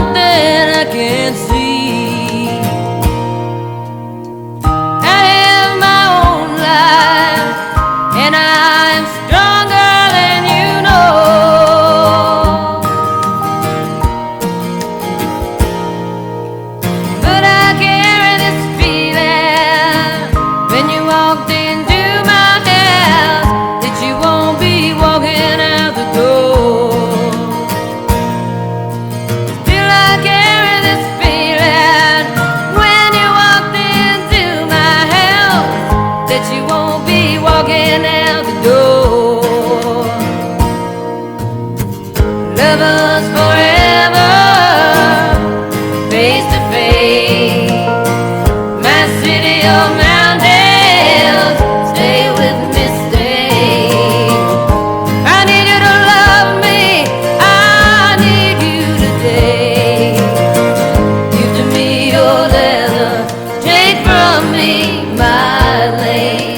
something I can't see. I have my own life, and I'm stronger than you know. But I carry this feeling when you walked into my house that you won't be walking out the door. Still I carry this feeling when you walked into my house that you won't be walking out the door. Lovers forever, face to face. My city of mountains, stay with me, stay. I need you to love me, I need you today. Give to me your leather, take from me my lace.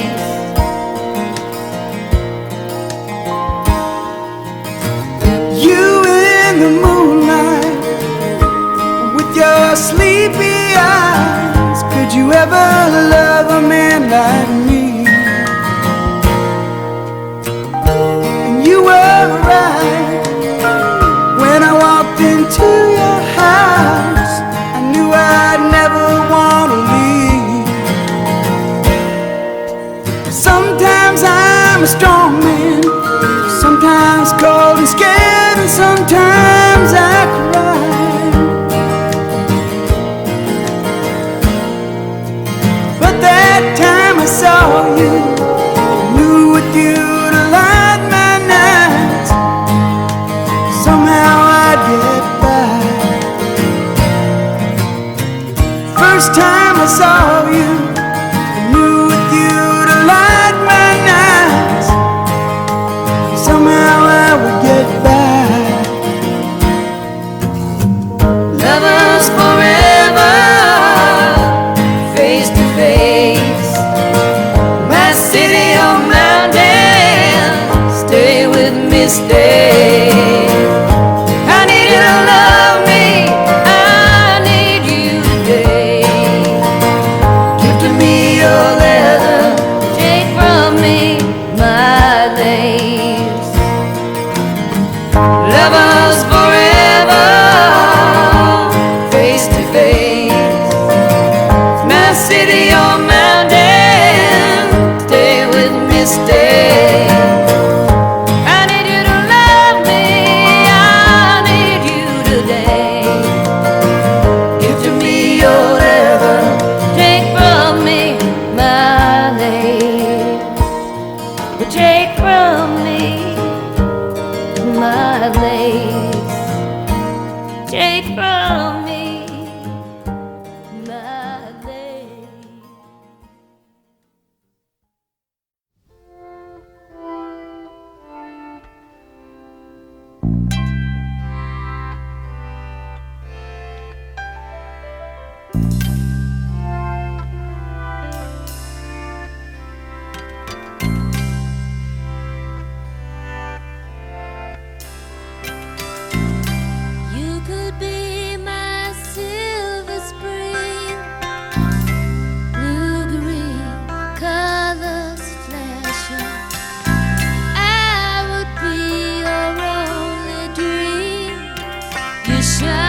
You in the moonlight with your sleepy eyes, could you ever love a man like me? And you were right when I walked into your house. I knew I'd never want to leave. Sometimes I'm a strong man, sometimes cold and scared, and sometimes I cry. But that time I saw you, knew with you to light my nights, somehow I'd get by. First time I saw you, knew with you to light my nights, somehow I would get by. Lovers forever, face to face. My city of mountains, stay with me, stay. I need you to love me, I need you today. Give to me your leather, take from me my lace. Lovers forever, face to face. My city or mountain, stay with me, stay. I need you to love me, I need you today. Give to me your leather, take from me my lace. But take from me my lace. Take from me my lace. You could be my silver spring, blue-green colors flashing. I would be your only dream. You shine